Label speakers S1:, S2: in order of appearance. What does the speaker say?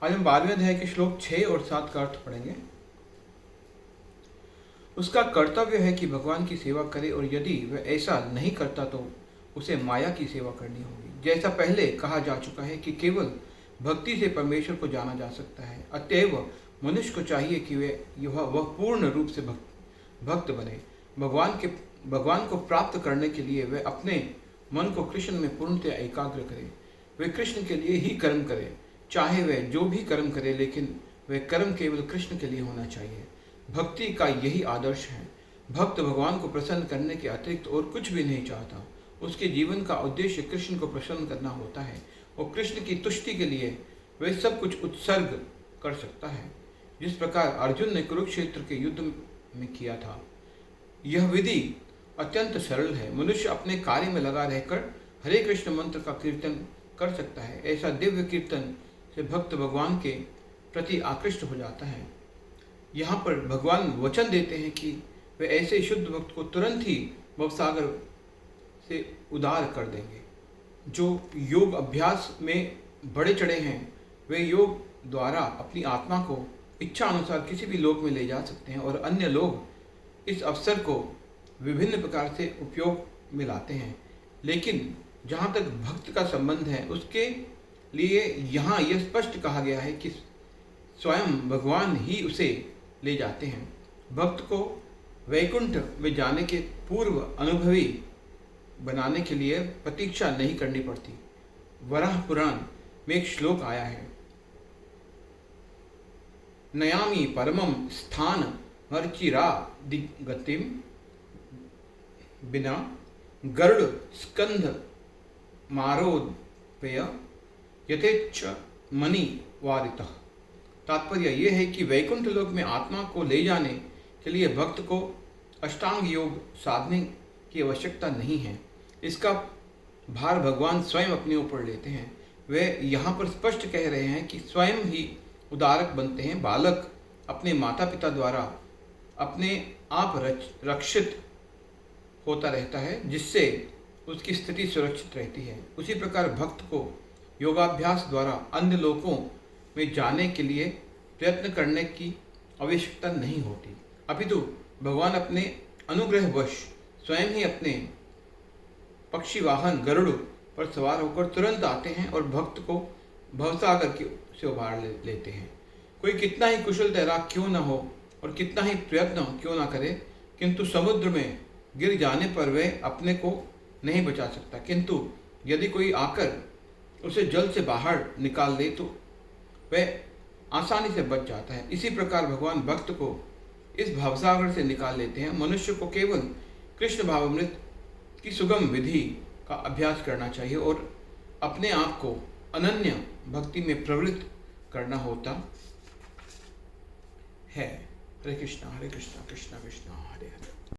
S1: आज हम 12वें अध्याय के श्लोक 6 और 7 का अर्थ पढ़ेंगे। उसका कर्तव्य है कि भगवान की सेवा करे और यदि वह ऐसा नहीं करता तो उसे माया की सेवा करनी होगी। जैसा पहले कहा जा चुका है कि केवल भक्ति से परमेश्वर को जाना जा सकता है, अतएव मनुष्य को चाहिए कि वह पूर्ण रूप से भक्त बने। भगवान को प्राप्त करने के लिए वह अपने मन को कृष्ण में पूर्णतः एकाग्र करे। वे कृष्ण के लिए ही कर्म करे, चाहे वह जो भी कर्म करे, लेकिन वह कर्म केवल कृष्ण के लिए होना चाहिए। भक्ति का यही आदर्श है। भक्त भगवान को प्रसन्न करने के अतिरिक्त और कुछ भी नहीं चाहता। उसके जीवन का उद्देश्य कृष्ण को प्रसन्न करना होता है और कृष्ण की तुष्टि के लिए वह सब कुछ उत्सर्ग कर सकता है, जिस प्रकार अर्जुन ने कुरुक्षेत्र के युद्ध में किया था। यह विधि अत्यंत सरल है। मनुष्य अपने कार्य में लगा रहकर हरे कृष्ण मंत्र का कीर्तन कर सकता है। ऐसा दिव्य कीर्तन से भक्त भगवान के प्रति आकृष्ट हो जाता है। यहाँ पर भगवान वचन देते हैं कि वे ऐसे शुद्ध भक्त को तुरंत ही भवसागर से उद्धार कर देंगे। जो योग अभ्यास में बड़े चढ़े हैं, वे योग द्वारा अपनी आत्मा को इच्छा अनुसार किसी भी लोक में ले जा सकते हैं और अन्य लोग इस अवसर को विभिन्न प्रकार से उपयोग में लाते हैं। लेकिन जहाँ तक भक्त का संबंध है, उसके लिए यहाँ यह स्पष्ट कहा गया है कि स्वयं भगवान ही उसे ले जाते हैं। भक्त को वैकुंठ में जाने के पूर्व अनुभवी बनाने के लिए प्रतीक्षा नहीं करनी पड़ती। वराह पुराण में एक श्लोक आया है, नयामि परमं स्थान हर्चिरा दिगतिम बिना गरुड़ स्कंध मारोदय यथेच्छ मणि वारितः। तात्पर्य यह है कि वैकुंठ लोक में आत्मा को ले जाने के लिए भक्त को अष्टांग योग साधने की आवश्यकता नहीं है। इसका भार भगवान स्वयं अपने ऊपर लेते हैं। वे यहाँ पर स्पष्ट कह रहे हैं कि स्वयं ही उदारक बनते हैं। बालक अपने माता पिता द्वारा अपने आप रक्षित होता रहता है, जिससे उसकी स्थिति सुरक्षित रहती है। उसी प्रकार भक्त को योगाभ्यास द्वारा अन्य लोकों में जाने के लिए प्रयत्न करने की आवश्यकता नहीं होती, अपितु भगवान अपने अनुग्रहवश स्वयं ही अपने पक्षी वाहन गरुड़ पर सवार होकर तुरंत आते हैं और भक्त को भवसागर से उबार लेते हैं। कोई कितना ही कुशल तैराक क्यों न हो और कितना ही प्रयत्न क्यों न करे, किंतु समुद्र में गिर जाने पर वह अपने को नहीं बचा सकता। किंतु यदि कोई आकर उसे जल से बाहर निकाल दे तो वह आसानी से बच जाता है। इसी प्रकार भगवान भक्त को इस भवसागर से निकाल लेते हैं। मनुष्य को केवल कृष्ण भावामृत की सुगम विधि का अभ्यास करना चाहिए और अपने आप को अनन्य भक्ति में प्रवृत्त करना होता है। हरे कृष्णा कृष्णा कृष्णा हरे हरे।